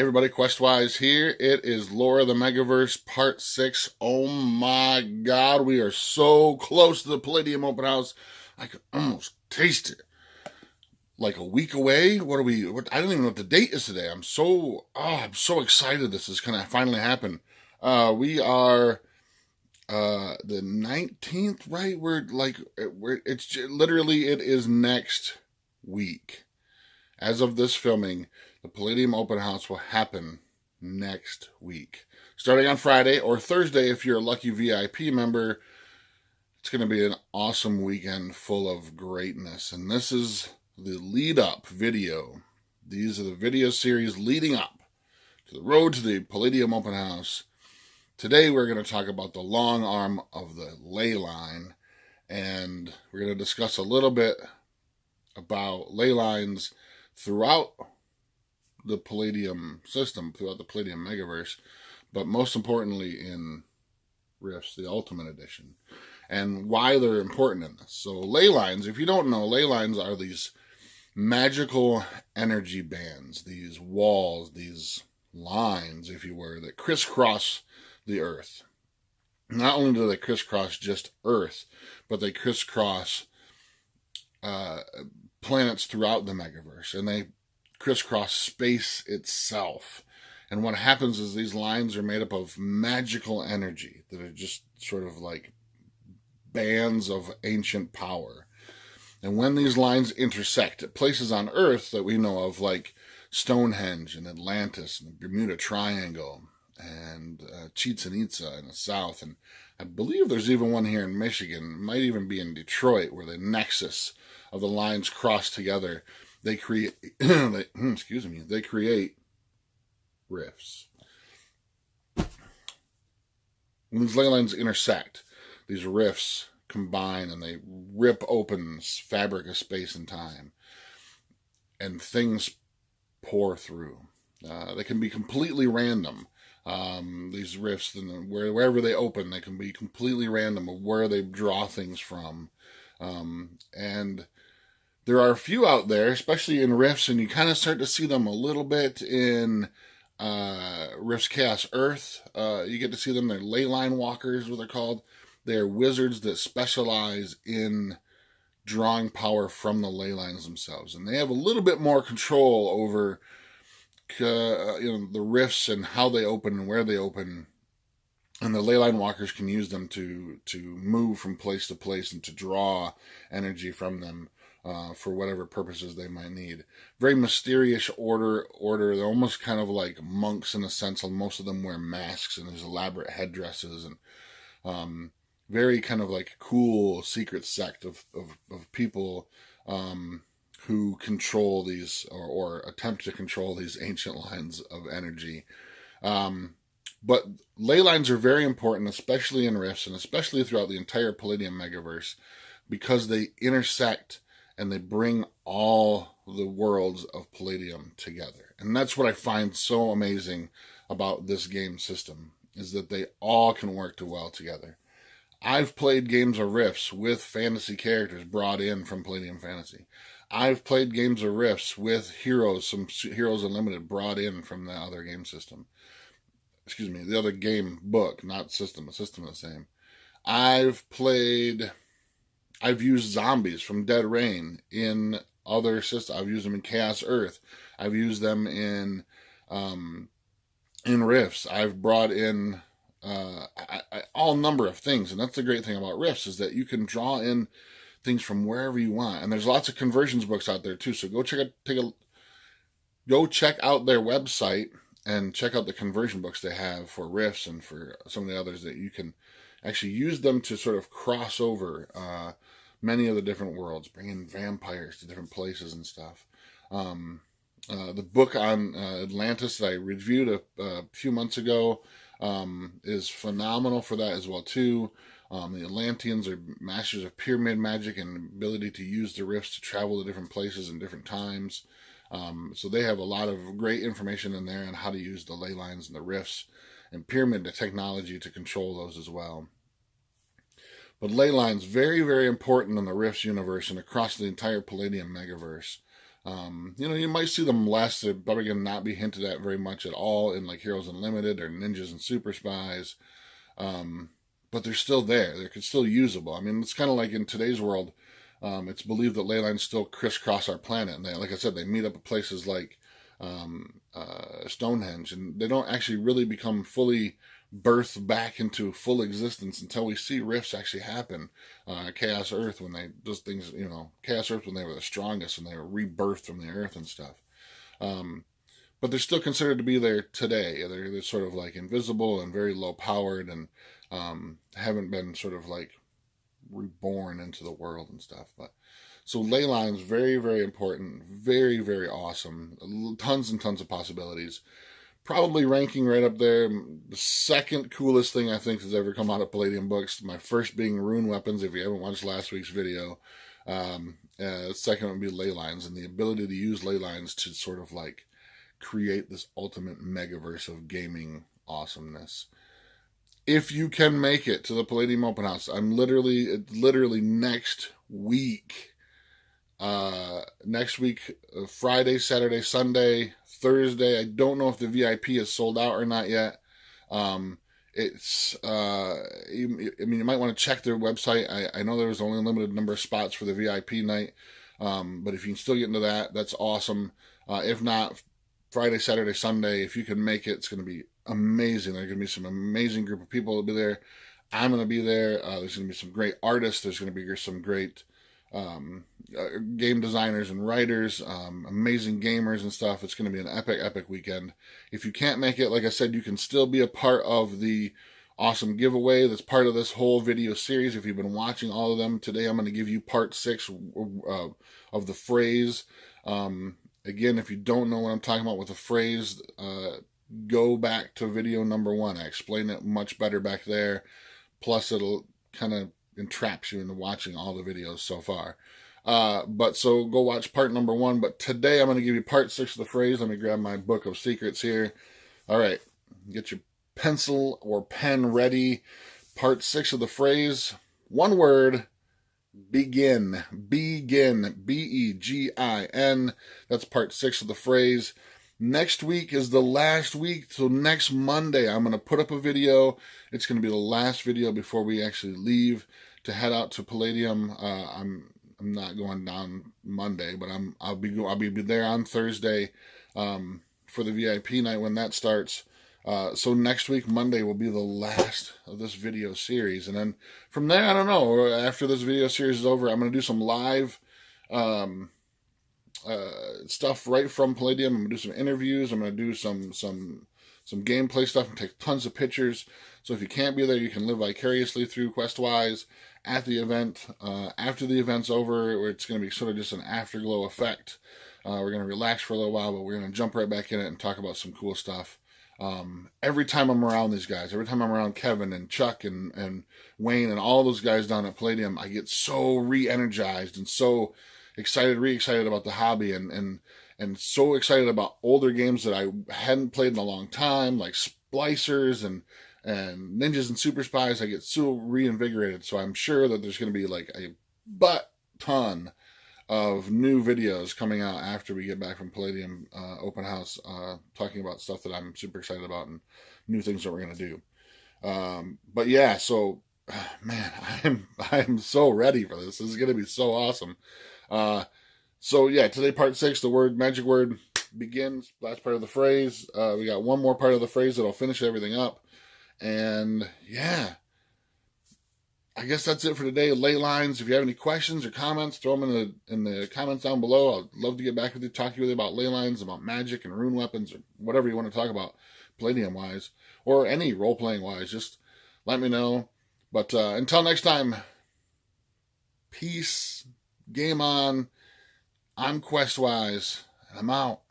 Everybody, Questwise here. It is Lore of the Megaverse Part 6. Oh my god, we are so close to the Palladium open house. I can almost taste it. Like a week away? I don't even know what the date is today. I'm so excited this is going to finally happen. We are the 19th, right? It is next week. As of this filming, the Palladium open house will happen next week. Starting on Friday or Thursday if you're a lucky VIP member. It's going to be an awesome weekend full of greatness. And this is the lead up video. These are the video series leading up to the road to the Palladium open house. Today we're going to talk about the long arm of the ley line. And we're going to discuss a little bit about ley lines throughout the Palladium system, throughout the Palladium Megaverse, but most importantly in Rifts, the Ultimate Edition, and why they're important in this. So ley lines, if you don't know, ley lines are these magical energy bands, these walls, these lines, if you were, that crisscross the Earth. Not only do they crisscross just Earth, but they crisscross planets throughout the Megaverse, and they crisscross space itself. And what happens is these lines are made up of magical energy that are just sort of like bands of ancient power. And when these lines intersect at places on Earth that we know of, like Stonehenge and Atlantis and the Bermuda Triangle and Chichen Itza in the south, and I believe there's even one here in Michigan, might even be in Detroit, where the nexus of the lines cross together, they create they create rifts. When these ley lines intersect, these rifts combine and they rip open the fabric of space and time, and things pour through. They can be completely random. These rifts, wherever they open, they can be completely random of where they draw things from. And there are a few out there, especially in Rifts, and you kind of start to see them a little bit in Rifts Chaos Earth. You get to see them. They're ley line walkers, what they're called. They're wizards that specialize in drawing power from the ley lines themselves. And they have a little bit more control over the rifts and how they open and where they open. And the ley line walkers can use them to move from place to place and to draw energy from them for whatever purposes they might need. Very mysterious order. They're almost kind of like monks in a sense. Most of them wear masks and there's elaborate headdresses, and very kind of like cool secret sect of people who control these or attempt to control these ancient lines of energy. But ley lines are very important, especially in Rifts and especially throughout the entire Palladium Megaverse, because they intersect and they bring all the worlds of Palladium together. And that's what I find so amazing about this game system, is that they all can work too well together. I've played games of Rifts with fantasy characters brought in from Palladium Fantasy. I've played games of Rifts with heroes, some Heroes Unlimited brought in from the other game system. The other game book, not system. The system is the same. I've used zombies from Dead Rain in other systems. I've used them in Chaos Earth. I've used them in Rifts. I've brought in all number of things, and that's the great thing about Rifts, is that you can draw in things from wherever you want. And there's lots of conversions books out there too. So go check out their website and check out the conversion books they have for Rifts and for some of the others, that you can actually use them to sort of cross over many of the different worlds, bring in vampires to different places and stuff. The book on Atlantis that I reviewed a few months ago is phenomenal for that as well too. The Atlanteans are masters of pyramid magic and ability to use the rifts to travel to different places and different times. So they have a lot of great information in there on how to use the ley lines and the rifts and pyramid technology to control those as well. But ley lines, very, very important in the Rifts universe and across the entire Palladium Megaverse. You might see them less. They're probably going to not be hinted at very much at all in like Heroes Unlimited or Ninjas and Super Spies. But they're still there. They're still usable. I mean, it's kind of like in today's world, it's believed that ley lines still crisscross our planet. And they, like I said, they meet up at places like Stonehenge, and they don't actually really become fully birthed back into full existence until we see rifts actually happen. Chaos Earth, when they, those things, Chaos Earth when they were the strongest and they were rebirthed from the earth and stuff. But they're still considered to be there today. They're sort of like invisible and very low powered, and haven't been sort of like reborn into the world and stuff. But so ley lines, very, very important, very, very awesome. Tons and tons of possibilities. Probably ranking right up there. The second coolest thing I think has ever come out of Palladium books. My first being rune weapons, if you haven't watched last week's video. Second would be ley lines, and the ability to use ley lines to sort of like create this ultimate megaverse of gaming awesomeness. If you can make it to the Palladium open house, I'm literally next week, Friday, Saturday, Sunday, Thursday. I don't know if the VIP is sold out or not yet. You might want to check their website. I know there was only a limited number of spots for the VIP night. But if you can still get into that, that's awesome. If not, Friday, Saturday, Sunday, if you can make it, it's going to be amazing. There's going to be some amazing group of people that'll be there. I'm going to be there. There's going to be some great artists. There's going to be some great game designers and writers, amazing gamers and stuff. It's going to be an epic, epic weekend. If you can't make it, like I said, you can still be a part of the awesome giveaway that's part of this whole video series. If you've been watching all of them, today I'm going to give you part 6 of the phrase. Again, if you don't know what I'm talking about with the phrase, go back to video number 1. I explain it much better back there. Plus, it'll kind of entraps you into watching all the videos so far. But so go watch part number 1. But today I'm going to give you part 6 of the phrase. Let me grab my book of secrets here. All right, get your pencil or pen ready. Part 6 of the phrase. One word. Begin. Begin. B-E-G-I-N. That's part 6 of the phrase. Next week is the last week. So next Monday, I'm going to put up a video. It's going to be the last video before we actually leave to head out to Palladium. I'm not going down Monday, but I'll be there on Thursday for the VIP night when that starts. So next week, Monday, will be the last of this video series. And then from there, I don't know, after this video series is over, I'm going to do some live stuff right from Palladium. I'm going to do some interviews. I'm going to do some gameplay stuff and take tons of pictures. So if you can't be there, you can live vicariously through Questwise at the event. After the event's over, it's going to be sort of just an afterglow effect. We're going to relax for a little while, but we're going to jump right back in it and talk about some cool stuff. Every time I'm around these guys, every time I'm around Kevin and Chuck and Wayne and all those guys down at Palladium, I get so re-energized and so re-excited about the hobby and so excited about older games that I hadn't played in a long time, like Splicers and Ninjas and Super Spies. I get so reinvigorated. So I'm sure that there's going to be like a butt ton of new videos coming out after we get back from Palladium open house, talking about stuff that I'm super excited about and new things that we're going to do. But yeah, so man, I'm so ready for this. This is going to be so awesome. So yeah, today part 6, the magic word begins, last part of the phrase. We got one more part of the phrase that'll finish everything up. And yeah, I guess that's it for today. Ley lines. If you have any questions or comments, throw them in the comments down below. I'd love to get back with you, talk to you about ley lines, about magic and rune weapons, or whatever you want to talk about, Palladium wise, or any role playing wise. Just let me know. But until next time, peace. Game on. I'm Questwise, and I'm out.